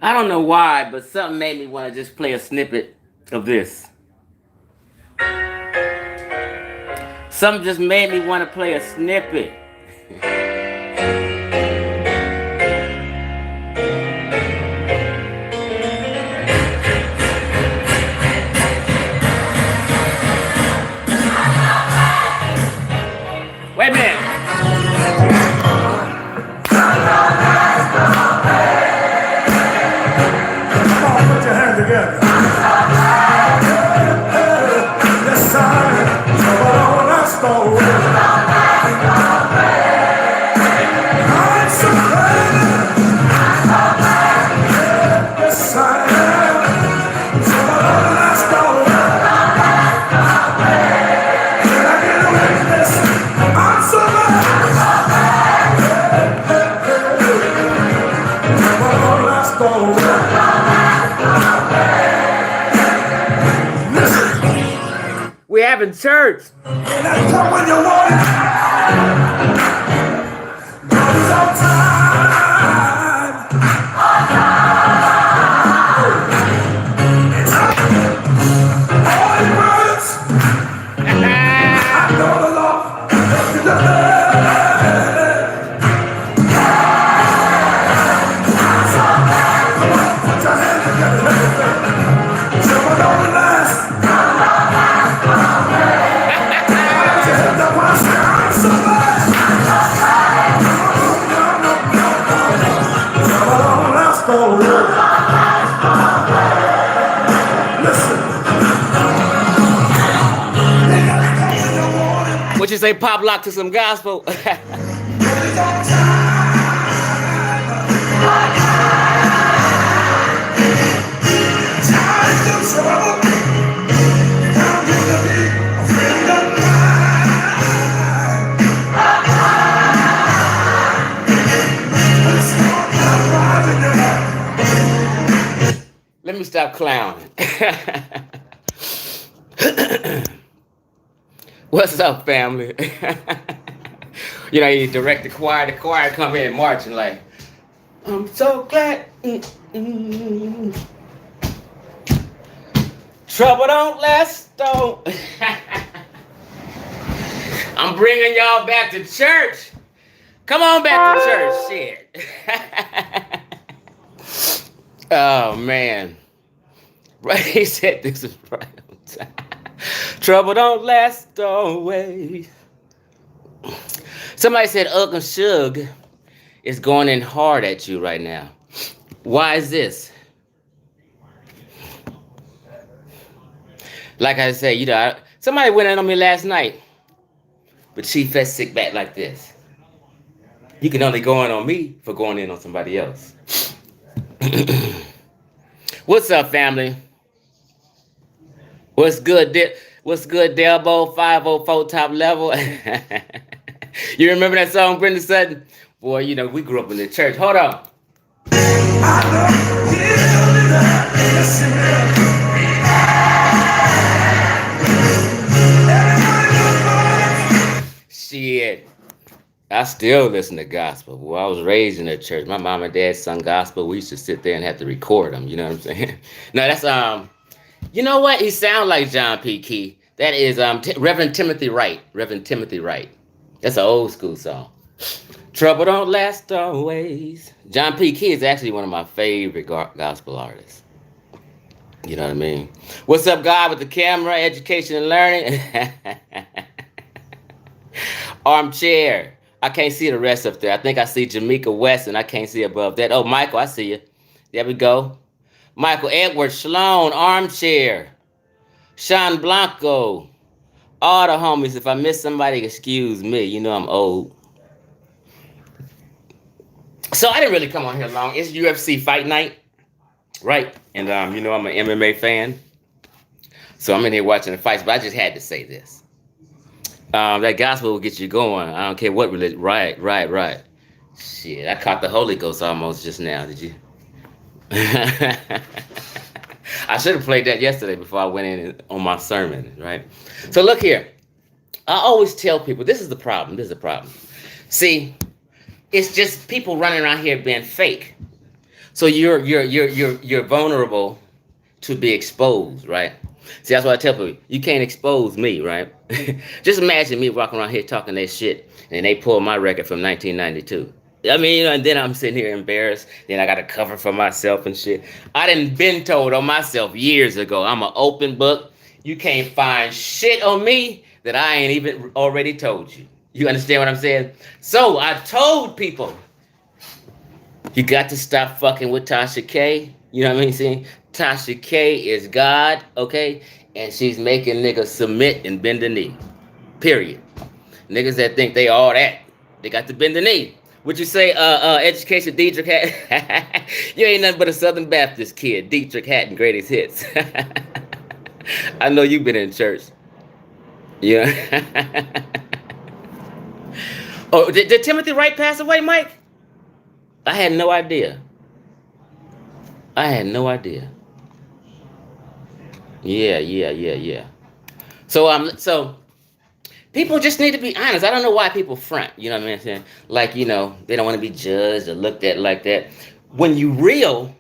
I don't know why, but something made me want to just play a snippet of this. Something just made me want to play a snippet. Wait a minute. Come on, put your hands together. Yes, I trouble on us though. I'm so glad. Yes, I am. Trouble on us though. Can I get a witness? I'm so glad. Trouble on us though. We're having church. And that's come when you want it. Goes on time. All it words. I know the Lord. Put your hands together. Trouble don't last. What you say, pop lock to some gospel? Let me stop clowning. What's up, family? You know, you direct the choir come in marching like, I'm so glad. Trouble don't last, don't. I'm bringing y'all back to church. Come on back to church, shit. Oh, man. Right, he said this is right on time. Trouble don't last always. Somebody said Uncle Shug is going in hard at you right now. Why is this? Like I said, you know, somebody went in on me last night, but she fed sick back like this. You can only go in on me for going in on somebody else. What's up, family? What's good, What's good, Delbo 504 top level? You remember that song, Brenda Sutton? Boy, you know, we grew up in the church. Hold on. Shit. I still listen to gospel. Well, I was raised in the church. My mom and dad sung gospel. We used to sit there and have to record them. You know what I'm saying? No, that's you know what? He sounds like John P. Key. That is Reverend Timothy Wright. Reverend Timothy Wright. That's an old school song. Trouble don't last always. John P. Key is actually one of my favorite gospel artists. You know what I mean? What's up, God, with the camera, education and learning? Armchair. I can't see the rest up there. I think I see Jamaica West, and I can't see above that. Oh, Michael, I see you. There we go. Michael Edward Sloan, Armchair. Sean Blanco. All the homies. If I miss somebody, excuse me. You know I'm old. So I didn't really come on here long. It's UFC fight night, right? And you know I'm an MMA fan. So I'm in here watching the fights, but I just had to say this. That gospel will get you going. I don't care what religion. Right. Shit, I caught the Holy Ghost almost just now. Did you? I should have played that yesterday before I went in on my sermon, right? So look here. I always tell people, this is the problem. See, it's just people running around here being fake. So you're vulnerable to be exposed, right? See, that's what I tell people. You can't expose me, right? Just imagine me walking around here talking that shit, and they pull my record from 1992. I mean, and then I'm sitting here embarrassed. Then I got to cover for myself and shit. I done been told on myself years ago. I'm an open book. You can't find shit on me that I ain't even already told you. You understand what I'm saying? So I told people, you got to stop fucking with Tasha K. You know what I mean? See, Tasha K is God, okay? And she's making niggas submit and bend the knee. Period. Niggas that think they all that, they got to bend the knee. Would you say, education Dietrich Hatton? You ain't nothing but a Southern Baptist kid. Dietrich Hatton, greatest hits. I know you've been in church. Yeah. Oh, did Timothy Wright pass away, Mike? I had no idea. I had no idea. Yeah. So people just need to be honest. I don't know why people front. You know what I'm saying? Like, they don't want to be judged or looked at like that. When you real,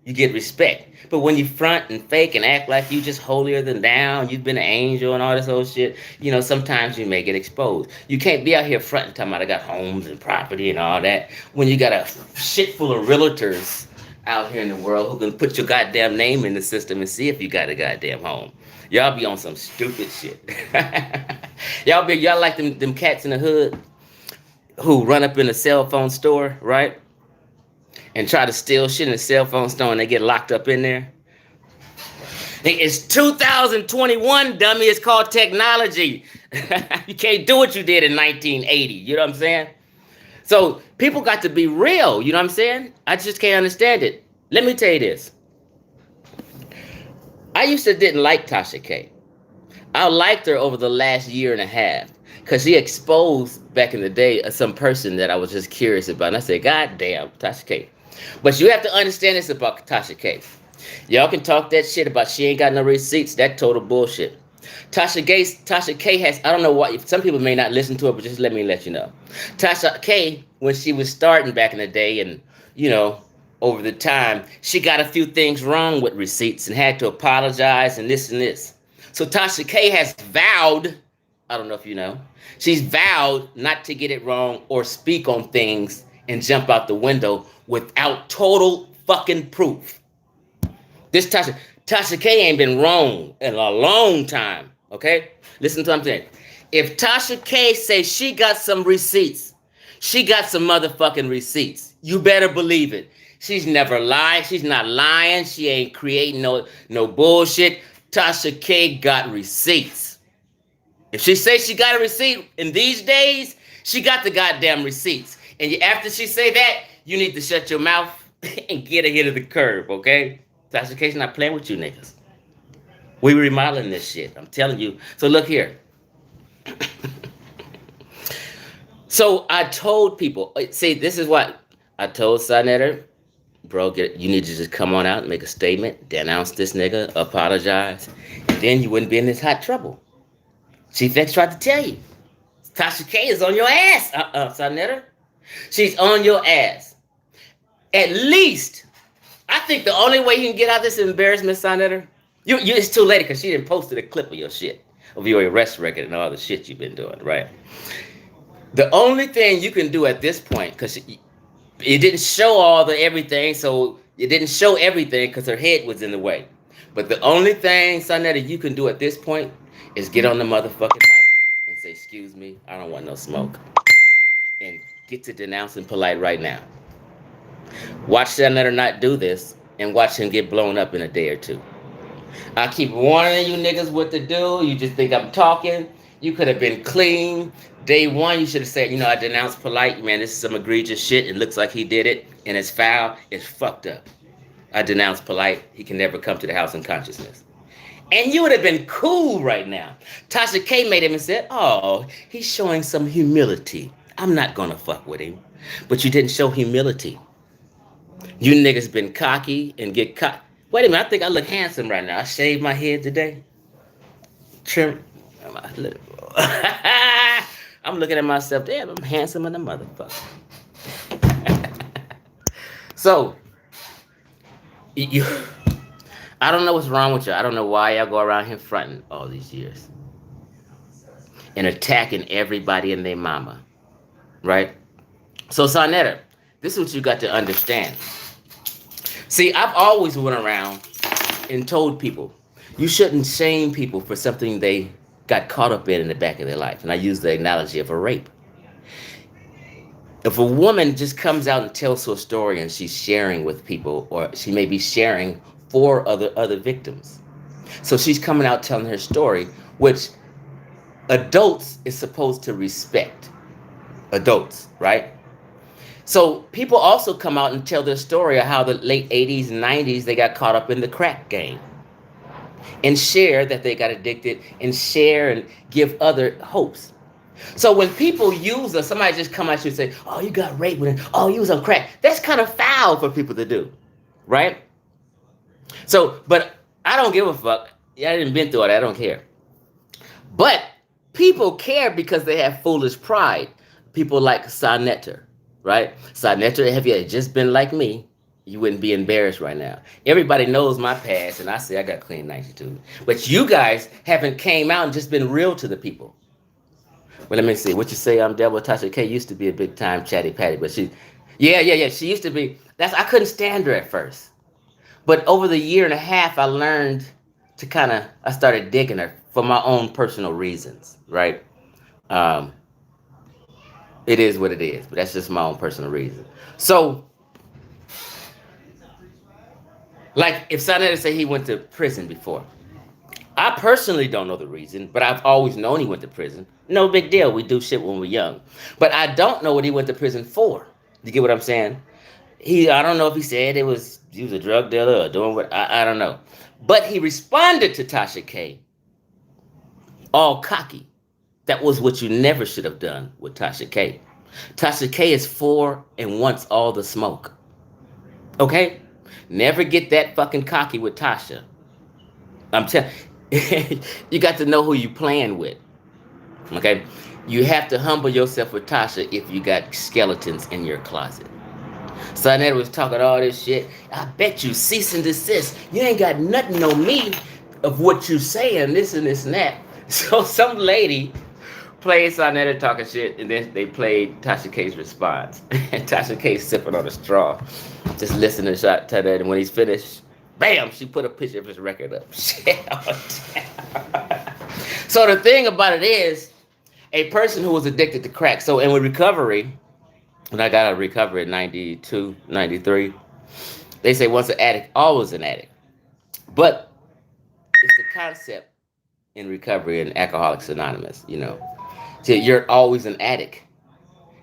you get respect. But when you front and fake and act like you just holier than thou, you've been an angel and all this old shit, sometimes you may get exposed. You can't be out here fronting talking about I got homes and property and all that when you got a shit full of realtors out here in the world who can put your goddamn name in the system and see if you got a goddamn home. Y'all be on some stupid shit. y'all like them cats in the hood who run up in a cell phone store, right? And try to steal shit in the cell phone store and they get locked up in there. It's 2021, dummy. It's called technology. You can't do what you did in 1980. You know what I'm saying? So people got to be real. You know what I'm saying? I just can't understand it. Let me tell you this. I used to didn't like Tasha K. I liked her over the last year and a half because she exposed back in the day some person that I was just curious about. And I said, God damn, Tasha K. But you have to understand this about Tasha K. Y'all can talk that shit about she ain't got no receipts. That total bullshit. Tasha K has, I don't know why, some people may not listen to it, but just let me let you know. Tasha K, when she was starting back in the day and, over the time, she got a few things wrong with receipts and had to apologize and this and this. So Tasha K has vowed, I don't know if you know, she's vowed not to get it wrong or speak on things and jump out the window without total fucking proof. This Tasha K ain't been wrong in a long time, okay? Listen to what I'm saying. If Tasha K says she got some receipts, she got some motherfucking receipts. You better believe it. She's never lied. She's not lying. She ain't creating no bullshit. Tasha K got receipts. If she says she got a receipt in these days, she got the goddamn receipts. And after she say that, you need to shut your mouth and get ahead of the curve, okay? Tasha K's not playing with you niggas. We remodeling this shit. I'm telling you. So look here. So I told people, see, this is what I told SANETER, bro, you need to just come on out and make a statement, denounce this nigga, apologize, and then you wouldn't be in this hot trouble. Chief X tried to tell you. Tasha K is on your ass, SANETER. She's on your ass. At least, I think the only way you can get out of this embarrassment, SANETER, it's too late because she didn't posted a clip of your shit, of your arrest record and all the shit you've been doing, right? The only thing you can do at this point, because it didn't show all the everything, so it didn't show everything because her head was in the way. But the only thing, SANETER, you can do at this point is get on the motherfucking mic and say, excuse me, I don't want no smoke. And get to denouncing polite right now. Watch SANETER not do this and watch him get blown up in a day or two. I keep warning you niggas what to do. You just think I'm talking. You could have been clean. Day one, you should have said, I denounced polite. Man, this is some egregious shit. It looks like he did it, and it's foul. It's fucked up. I denounced polite. He can never come to the house in consciousness. And you would have been cool right now. Tasha K made him and said, oh, he's showing some humility. I'm not going to fuck with him. But you didn't show humility. You niggas been cocky and get cocky. Wait a minute, I think I look handsome right now. I shaved my head today. Trim. I'm looking at myself. Damn, I'm handsome in the motherfucker. So, You, I don't know what's wrong with you. I don't know why y'all go around here fronting all these years and attacking everybody and their mama, right? So, Sonetta, this is what you got to understand. See, I've always went around and told people you shouldn't shame people for something they got caught up in the back of their life. And I use the analogy of a rape. If a woman just comes out and tells her story and she's sharing with people, or she may be sharing for other victims. So she's coming out telling her story, which adults is supposed to respect. Adults, right? So people also come out and tell their story of how the late 80s and 90s they got caught up in the crack game and share that they got addicted and share and give other hopes. So when people use us, somebody just come at you and say, "Oh, you got raped with it. Oh, you was on crack." That's kind of foul for people to do, right? So, but I don't give a fuck. Yeah, I didn't been through it. I don't care. But people care because they have foolish pride. People like SANETER, right? SANETER, if you had just been like me, you wouldn't be embarrassed right now. Everybody knows my past, and I say I got clean 92. But you guys haven't came out and just been real to the people. Well, let me see. What you say? I'm Devil. Tasha K used to be a big time chatty patty, but yeah. She used to be. I couldn't stand her at first, but over the year and a half, I learned to I started digging her for my own personal reasons, right? Um, it is what it is, but that's just my own personal reason. So, like, if Sonetta say he went to prison before, I personally don't know the reason, but I've always known he went to prison. No big deal. We do shit when we're young. But I don't know what he went to prison for. You get what I'm saying? I don't know if he said he was a drug dealer or doing what, I don't know. But he responded to Tasha K all cocky. That was what you never should have done with Tasha K. Tasha K is for and wants all the smoke. Okay? Never get that fucking cocky with Tasha. I'm telling you got to know who you playing with. Okay? You have to humble yourself with Tasha if you got skeletons in your closet. Sonetta was talking all this shit. I bet you cease and desist. You ain't got nothing on me of what you saying, this and this and that. So some lady played Sonetta talking shit, and then they played Tasha K's response. And Tasha K sipping on a straw, just listening to that. And when he's finished, bam, she put a picture of his record up. So the thing about it is, a person who was addicted to crack. So in recovery, when I got out of recovery in 92, 93, they say once an addict, always an addict. But it's the concept in recovery and Alcoholics Anonymous, So you're always an addict.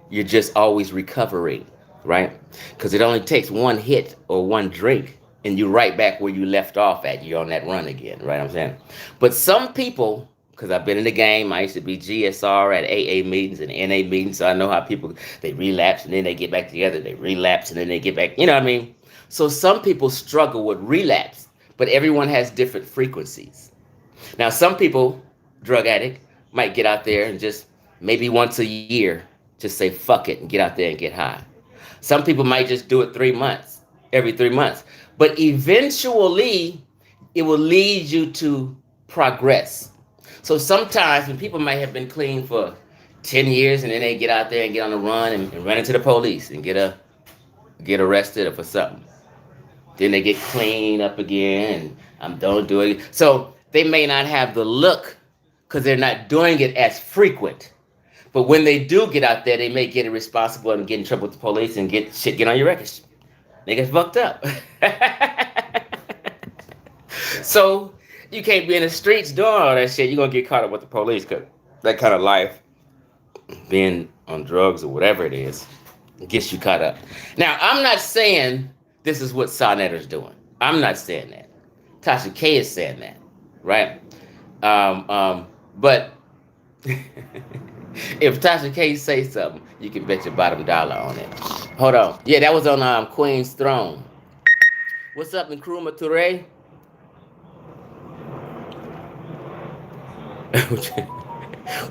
You're just always recovering, right? Because it only takes one hit or one drink and you're right back where you left off at. You're on that run again, right? I'm saying. But some people, because I've been in the game, I used to be GSR at AA meetings and NA meetings, so I know how people, they relapse and then they get back together, they relapse and then they get back, you know what I mean? So some people struggle with relapse, but everyone has different frequencies. Now, some people, drug addict, might get out there and just maybe once a year, just say fuck it and get out there and get high. Some people might just do it 3 months, every 3 months. But eventually, it will lead you to progress. So sometimes when people might have been clean for 10 years and then they get out there and get on the run and run into the police and get arrested or for something. Then they get clean up again and don't do it. So they may not have the look because they're not doing it as frequent. But when they do get out there, they may get irresponsible and get in trouble with the police and get on your records. They get fucked up. So you can't be in the streets doing all that shit. You're going to get caught up with the police because that kind of life, being on drugs or whatever it is, gets you caught up. Now, I'm not saying this is what Sonetter's doing. I'm not saying that. Tasha K is saying that, right? But if Tasha K say something, you can bet your bottom dollar on it. Hold on. Yeah, that was on Queen's Throne. What's up, Nkrumah Ture?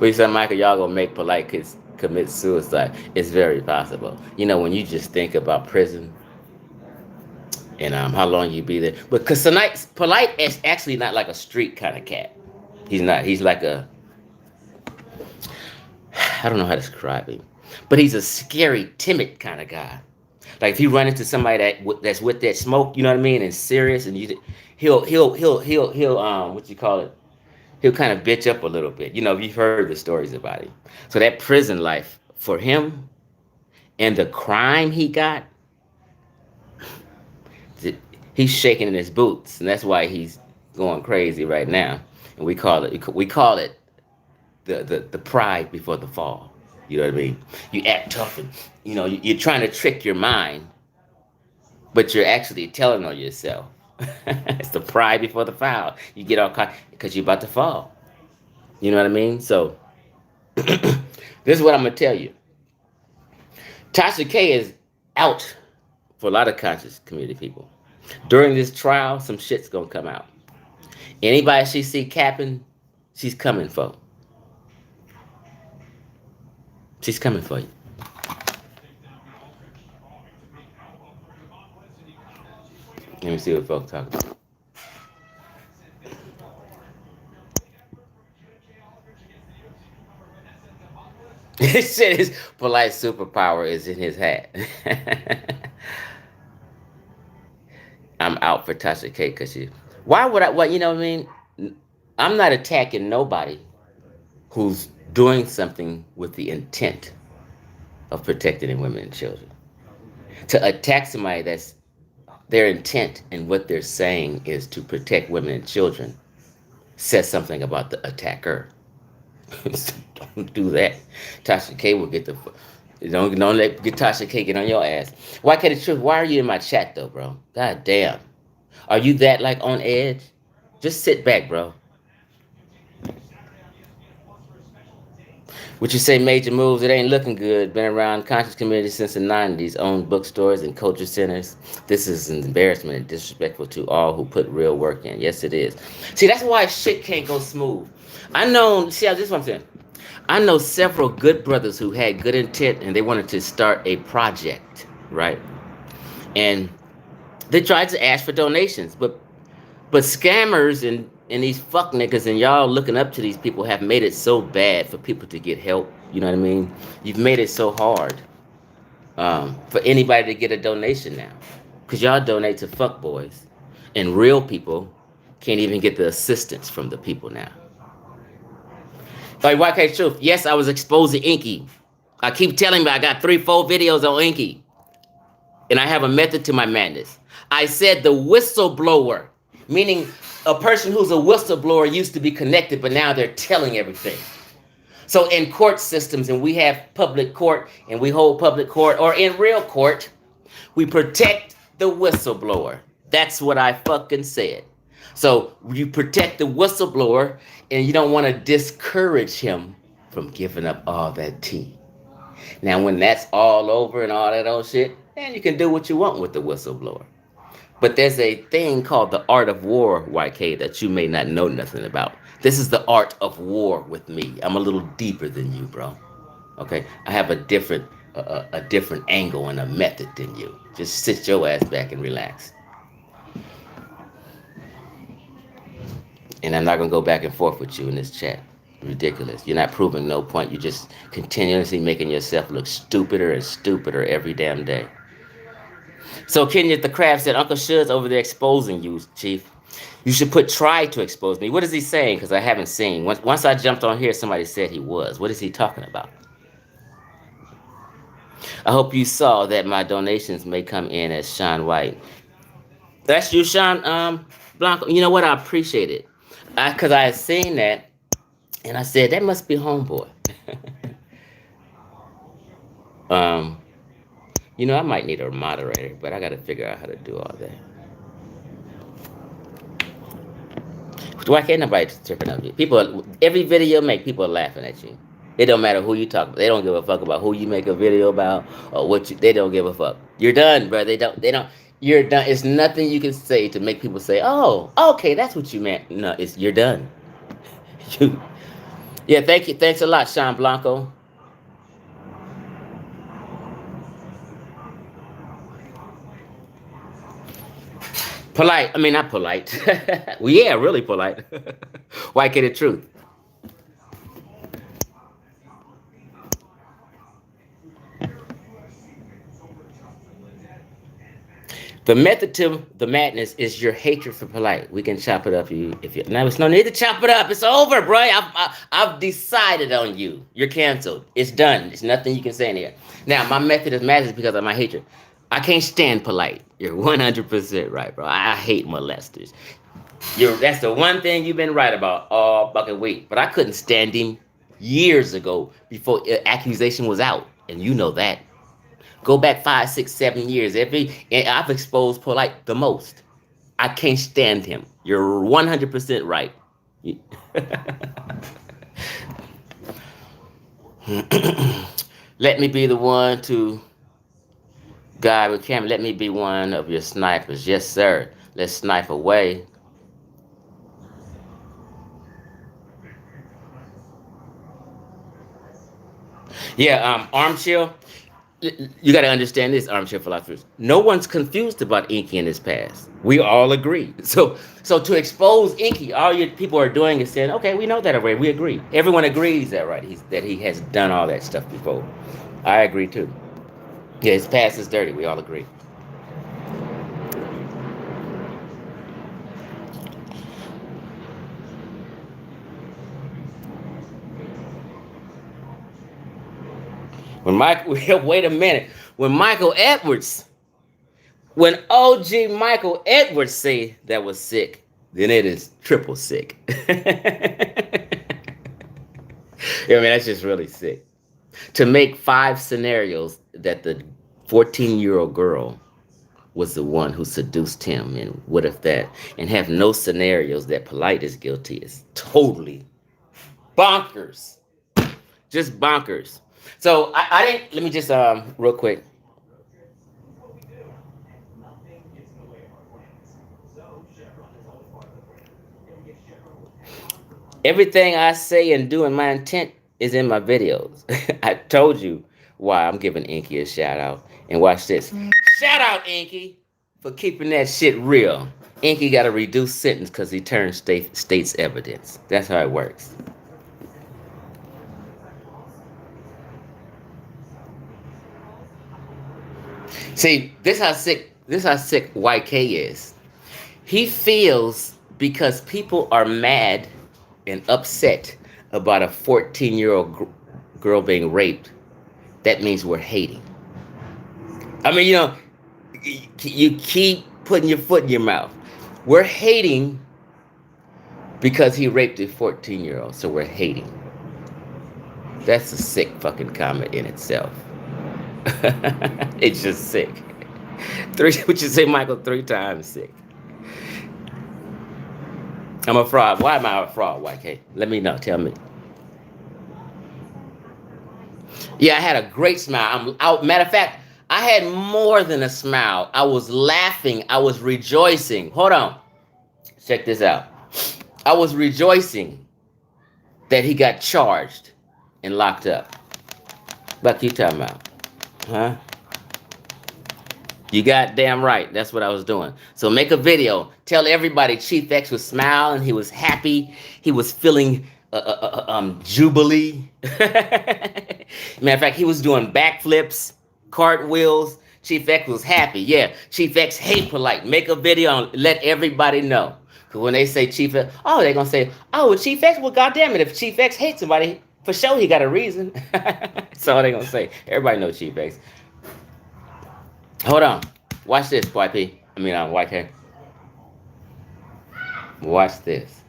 We said, Michael, y'all gonna make polite kids commit suicide. It's very possible. When you just think about prison and how long you be there. But because Polite is actually not like a street kind of cat. He's not. He's like a, I don't know how to describe him, but he's a scary, timid kind of guy. Like if you run into somebody that's with that smoke, you know what I mean, and serious, and he'll what you call it? He'll kind of bitch up a little bit. You know, you've heard the stories about him. So that prison life for him and the crime he got, he's shaking in his boots, and that's why he's going crazy right now. And we call it the pride before the fall. You know what I mean? You act tough, and you're trying to trick your mind, but you're actually telling on yourself. It's the pride before the fall. You get all caught because you're about to fall. You know what I mean? So this is what I'm gonna tell you. Tasha K is out for a lot of conscious community people. During this trial, some shit's gonna come out. Anybody she see capping, she's coming for. She's coming for you. Let me see what folks talk about. This shit is Polite superpower is in his hat. I'm out for Tasha K because she. Why would I? What you know what I mean? I'm not attacking nobody who's doing something with the intent of protecting women and children. To attack somebody that's their intent and what they're saying is to protect women and children says something about the attacker. Don't do that. Tasha K will get the. Don't let get Tasha K get on your ass. Why can't the truth? Why are you in my chat though, bro? God damn. Are you that like on edge? Just sit back, bro. Would you say major moves? It ain't looking good. Been around conscious community since the 90s. Owned bookstores and culture centers. This is an embarrassment and disrespectful to all who put real work in. Yes, it is. See, that's why shit can't go smooth. This is what I'm saying. I know several good brothers who had good intent and they wanted to start a project, right? And they tried to ask for donations, but scammers and these fuck niggas and y'all looking up to these people have made it so bad for people to get help. You know what I mean? You've made it so hard for anybody to get a donation now. Because y'all donate to fuck boys. And real people can't even get the assistance from the people now. Like YK Truth, yes, I was exposing Inky. I keep telling me I got 3-4 videos on Inky. And I have a method to my madness. I said the whistleblower, meaning a person who's a whistleblower used to be connected, but now they're telling everything. So in court systems, and we have public court, and we hold public court, or in real court, we protect the whistleblower. That's what I fucking said. So you protect the whistleblower, and you don't want to discourage him from giving up all that tea. Now, when that's all over and all that old shit, then you can do what you want with the whistleblower. But there's a thing called the art of war, YK, that you may not know nothing about. This is the art of war with me. I'm a little deeper than you, bro. Okay, I have a different angle and a method than you. Just sit your ass back and relax. And I'm not gonna go back and forth with you in this chat. Ridiculous. You're not proving no point. You're just continuously making yourself look stupider and stupider every damn day. So Kenya the Crab said, Uncle Shud's over there exposing you, Chief. You should put try to expose me. What is he saying? Because I haven't seen. Once I jumped on here, somebody said he was. What is he talking about? I hope you saw that my donations may come in as Sean White. That's you, Sean Blanco. You know what? I appreciate it. Because I had seen that, and I said, that must be Homeboy. um, I might need a moderator, but I got to figure out how to do all that. Why can't nobody tripping up you? People, every video you make, people are laughing at you. It don't matter who you talk about. They don't give a fuck about who you make a video about or they don't give a fuck. You're done, bro. They don't. You're done. It's nothing you can say to make people say, oh, okay, that's what you meant. No, you're done. Yeah, thank you. Thanks a lot, Sean Blanco. Polite. I mean, not polite. Well, yeah, really polite. Why get the truth? The method to the madness is your hatred for polite. We can chop it up. If you now, there's no need to chop it up. It's over, bro. I've decided on you. You're canceled. It's done. There's nothing you can say in here. Now, my method is madness because of my hatred. I can't stand polite. You're 100% right, bro. I hate molesters. That's the one thing you've been right about all fucking week. But I couldn't stand him years ago before accusation was out, and you know that. Go back 5, 6, 7 years. And I've exposed polite the most. I can't stand him. You're 100% right. Let me be the one to guide with camera. Let me be one of your snipers. Yes, sir. Let's snipe away. Yeah, armchair. You got to understand this, armchair philosophers. No one's confused about Inky in his past. We all agree. So to expose Inky, all your people are doing is saying, okay, we know that already. We agree. Everyone agrees that right. That he has done all that stuff before. I agree too. Yeah, his past is dirty. We all agree. When Mike, wait a minute. When Michael Edwards, when OG Michael Edwards say that was sick, then it is triple sick. I mean, that's just really sick. To make 5 scenarios that the 14-year-old girl was the one who seduced him, and what if that, and have no scenarios that Polite is guilty is totally bonkers. Just bonkers. So I didn't. Let me just real quick. Everything I say and do in my intent is in my videos. I told you why I'm giving Inky a shout out. And watch this. Shout out Inky for keeping that shit real. Inky got a reduced sentence because he turned state's evidence. That's how it works. See, this how sick YK is. He feels because people are mad and upset about a 14-year-old girl being raped, that means we're hating. I mean, you keep putting your foot in your mouth. We're hating because he raped a 14-year-old, so we're hating. That's a sick fucking comment in itself. It's just sick. Would you say Michael 3 times sick? I'm a fraud. Why am I a fraud, YK? Let me know. Tell me. Yeah, I had a great smile. I'm out. Matter of fact, I had more than a smile. I was laughing. I was rejoicing. Hold on. Check this out. I was rejoicing that he got charged and locked up. What you talking about? Huh? You got damn right. That's what I was doing. So make a video. Tell everybody Chief X was smiling. He was happy. He was feeling jubilee. Matter of fact, he was doing backflips, cartwheels. Chief X was happy. Yeah, Chief X hate polite. Make a video and let everybody know. Because when they say Chief X, oh, they're going to say, oh, Chief X, well, goddamn it. If Chief X hates somebody, for sure he got a reason. That's all they're going to say. Everybody knows Chief X. Hold on. Watch this, YP. YK. Watch this.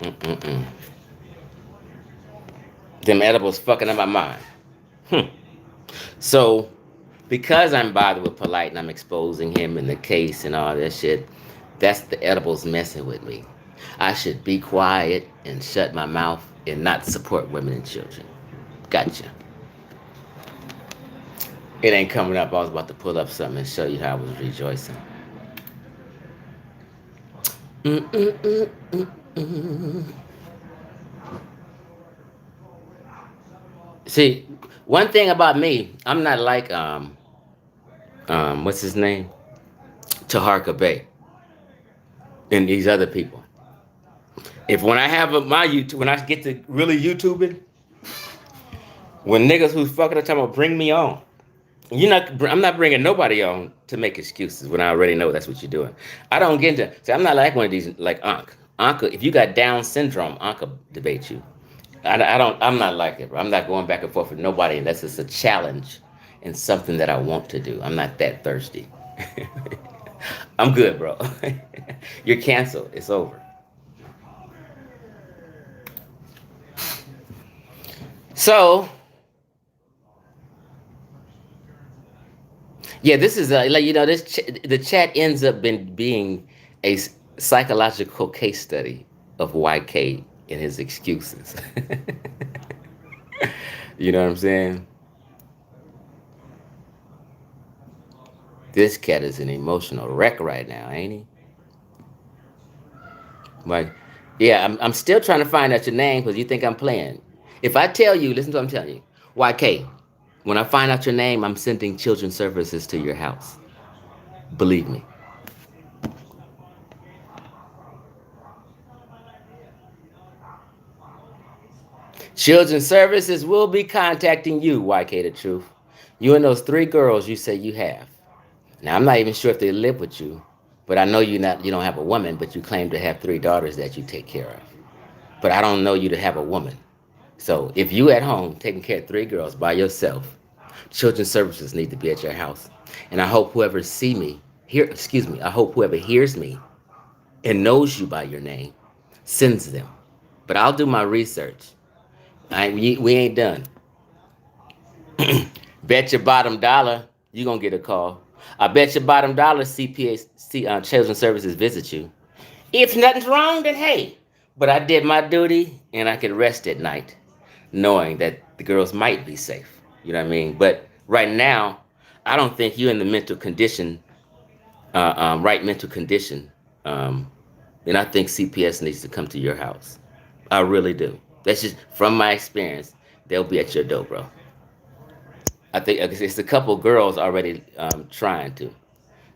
Mm-mm-mm. Them edibles fucking up my mind. So, because I'm bothered with Polite and I'm exposing him in the case and all that shit, that's the edibles messing with me. I should be quiet and shut my mouth and not support women and children. Gotcha. It ain't coming up. I was about to pull up something and show you how I was rejoicing. Mm-mm-mm-mm-mm. See, one thing about me, I'm not like what's his name? Taharka Bay, and these other people. If when I have my YouTube, when I get to really YouTubing, when niggas who's fucking the time will bring me on, I'm not bringing nobody on to make excuses when I already know that's what you're doing. I don't get into. See, I'm not like one of these like Unc. Unc, if you got Down syndrome, Unc will debate you. I don't. I'm not like it, bro. I'm not going back and forth with nobody unless it's a challenge and something that I want to do. I'm not that thirsty. I'm good, bro. You're canceled. It's over. So yeah, this is like the chat ends up being a psychological case study of YK and his excuses. You know what I'm saying? This cat is an emotional wreck right now, ain't he? Like, yeah, I'm still trying to find out your name because you think I'm playing. If I tell you, listen to what I'm telling you. YK, when I find out your name, I'm sending children's services to your house. Believe me. Children's services will be contacting you, YK the Truth. You and those three girls you say you have. Now I'm not even sure if they live with you, but I know you don't have a woman, but you claim to have three daughters that you take care of. But I don't know you to have a woman. So if you at home taking care of three girls by yourself, children's services need to be at your house. And I hope whoever see me, I hope whoever hears me and knows you by your name sends them. But I'll do my research. We ain't done. Bet your bottom dollar you gonna get a call. I bet your bottom dollar Children's Services visit you. If nothing's wrong, then hey. But I did my duty and I could rest at night, knowing that the girls might be safe. You know what I mean? But right now, I don't think you're in the mental condition, right mental condition. Um, and I think CPS needs to come to your house. I really do. That's just from my experience. They'll be at your door, bro. I think it's a couple girls already trying to.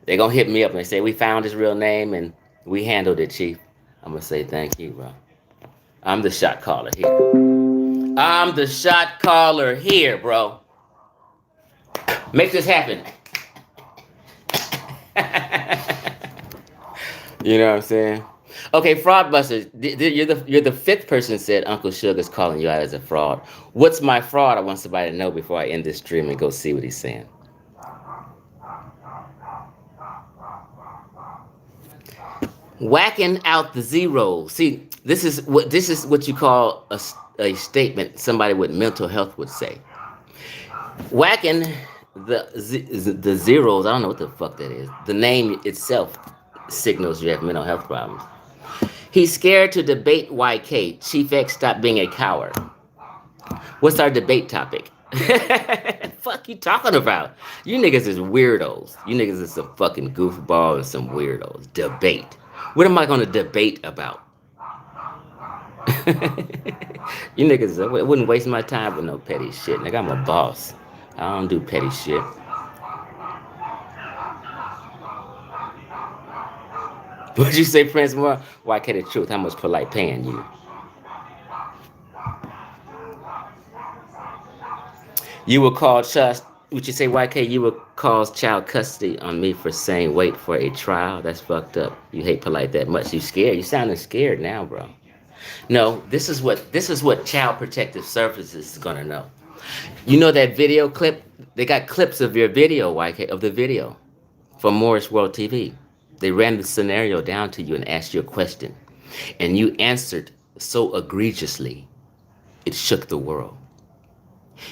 They're gonna hit me up and they say we found his real name and we handled it, Chief. I'm gonna say thank you, bro. I'm the shot caller here. I'm the shot caller here, bro. Make this happen. You know what I'm saying? Okay, fraud busters. You're the fifth person said Uncle Sugar's calling you out as a fraud. What's my fraud? I want somebody to know before I end this stream and go see what he's saying. Whacking out the zeros. See, this is what you call a statement somebody with mental health would say. Whacking the zeros. I don't know what the fuck that is. The name itself signals you have mental health problems. He's scared to debate YK. Chief X, stop being a coward. What's our debate topic? Fuck you talking about? You niggas is weirdos. You niggas is some fucking goofballs and some weirdos. Debate. What am I gonna debate about? You niggas, I wouldn't waste my time with no petty shit. Nigga, I'm a boss. I don't do petty shit. What'd you say, Prince Moore? Why can't the truth? How much polite paying you? You will call trust. Would you say, YK, you would cause child custody on me for saying wait for a trial? That's fucked up. You hate polite that much. You scared. You sounding scared now, bro. No, this is what Child Protective Services is gonna know. You know that video clip? They got clips of your video, YK, of the video from Morris World TV. They ran the scenario down to you and asked you a question, and you answered so egregiously it shook the world.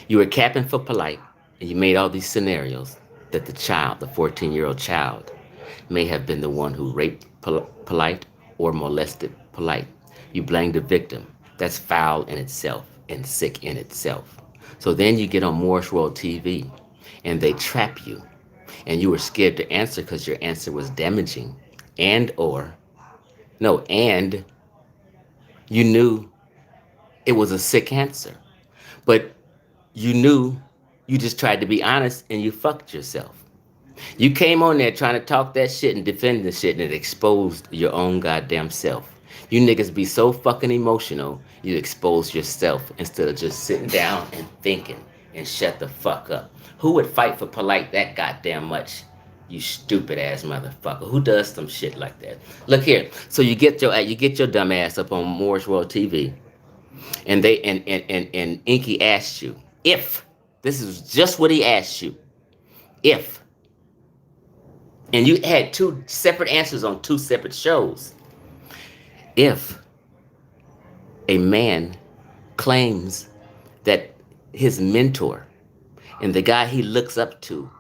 You were capping for polite, and you made all these scenarios that the child, the 14-year-old child, may have been the one who raped polite or molested polite. You blamed the victim. That's foul in itself and sick in itself. So then you get on Morris World TV, and they trap you, and you were scared to answer because your answer was damaging, and you knew it was a sick answer, but you knew you just tried to be honest and you fucked yourself. You came on there trying to talk that shit and defend the shit and it exposed your own goddamn self. You niggas be so fucking emotional, you expose yourself instead of just sitting down and thinking and shut the fuck up. Who would fight for polite that goddamn much? You stupid ass motherfucker. Who does some shit like that? Look here. So you get your dumb ass up on Moore's World TV and and Inky asked you if this is just what he asked you. If and you had two separate answers on two separate shows. If a man claims that his mentor and the guy he looks up to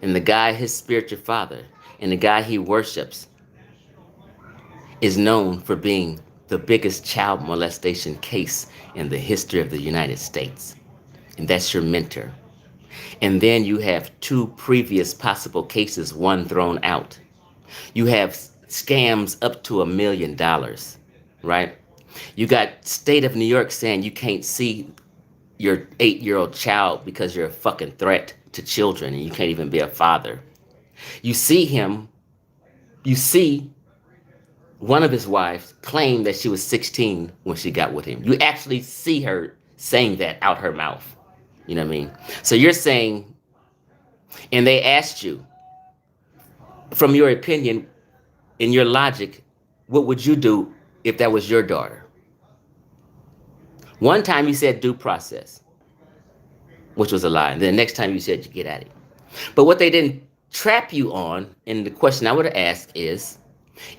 and the guy his spiritual father and the guy he worships is known for being the biggest child molestation case in the history of the United States, and that's your mentor. And then you have two previous possible cases, one thrown out. You have scams up to $1 million, right? You got state of New York saying you can't see your 8-year-old child because you're a fucking threat to children and you can't even be a father. You see him, you see one of his wives claim that she was 16 when she got with him. You actually see her saying that out her mouth. You know what I mean? So you're saying, and they asked you, from your opinion, in your logic, what would you do if that was your daughter? One time you said due process, which was a lie. And then the next time you said you get at it. But what they didn't trap you on, and the question I would have asked is,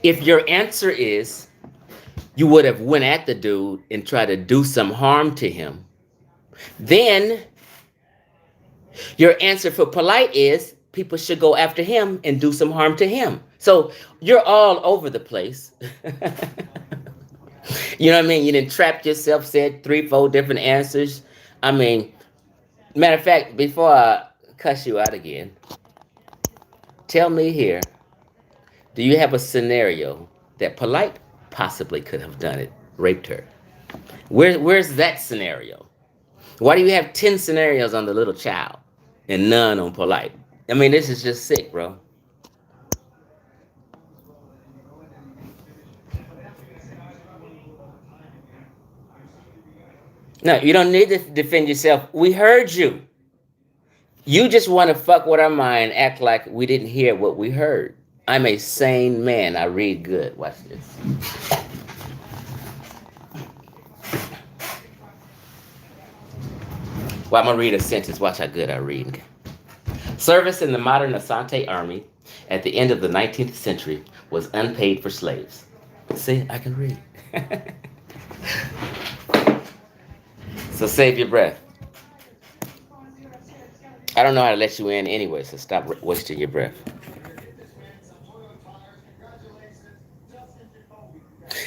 if your answer is you would have went at the dude and tried to do some harm to him, then your answer for polite is people should go after him and do some harm to him. So you're all over the place. You know what I mean? You didn't trap yourself, said 3, 4 different answers. I mean, matter of fact, before I cuss you out again, tell me here, do you have a scenario that polite possibly could have done it, raped her? Where's that scenario? Why do you have 10 scenarios on the little child and none on polite? I mean, this is just sick, bro. No, you don't need to defend yourself. We heard you. You just want to fuck with our mind, act like we didn't hear what we heard. I'm a sane man. I read good. Watch this. Well, I'm going to read a sentence. Watch how good I read. Service in the modern Asante army at the end of the 19th century was unpaid for slaves. See, I can read. So save your breath. I don't know how to let you in anyway, so stop wasting your breath.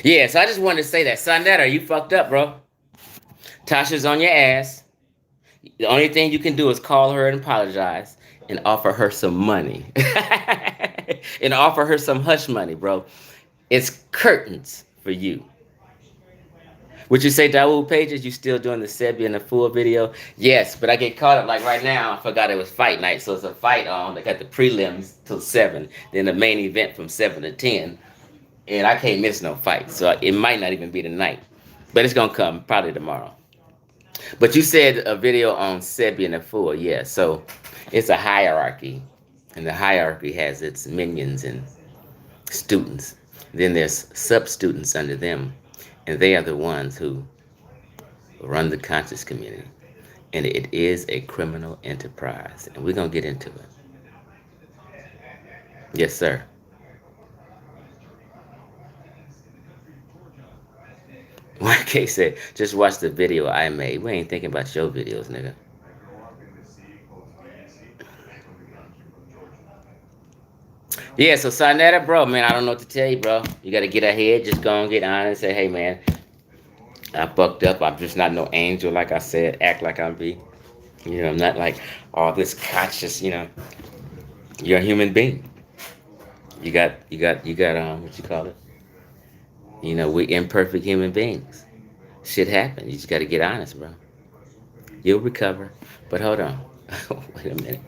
Yeah, so I just wanted to say that. SANETER, you fucked up, bro. Tasha's on your ass. The only thing you can do is call her and apologize and offer her some money. And offer her some hush money, bro. It's curtains for you. Would you say Dawood Pages, you still doing the Sebi and the full video? Yes, but I get caught up like right now. I forgot it was fight night, so it's a fight on. They got the prelims till 7, then the main event from 7 to 10, and I can't miss no fight, so it might not even be tonight, but it's gonna come probably tomorrow. But you said a video on Sebi and the full, yeah. So it's a hierarchy, and the hierarchy has its minions and students. Then there's sub-students under them, and they are the ones who run the conscious community. And it is a criminal enterprise, and we're going to get into it. Yes, sir. YK said, just watch the video I made. We ain't thinking about your videos, nigga. Yeah, so SANETER, bro, man, I don't know what to tell you, bro. You got to get ahead. Just go and get honest. Say, hey, man, I fucked up. I'm just not no angel, like I said. Act like I'm be. You know, I'm not like all this conscious, you know. You're a human being. What you call it? You know, we're imperfect human beings. Shit happens. You just got to get honest, bro. You'll recover. But hold on. Wait a minute.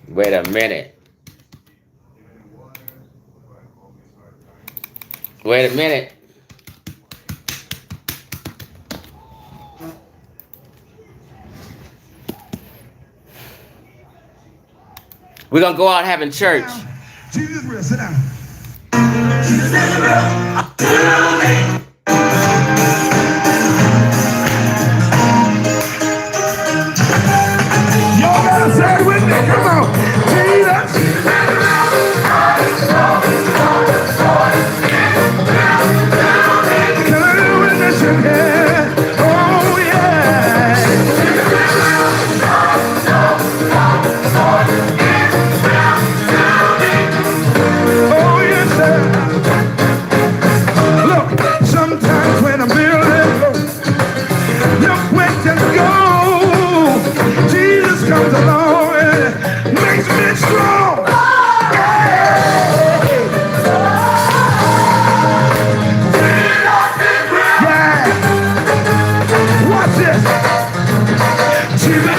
Wait a minute. Wait a minute. We're gonna go out having church. Jesus real, sit down. Jesus is real. Y'all gotta say it with me. Come on. Jesus. Can I do a witness in here? Oh, yeah. Oh, yes, sir. Look, sometimes when I'm feeling low, look quick to go. Jesus comes along and makes me strong. Yeah. Watch this. Jesus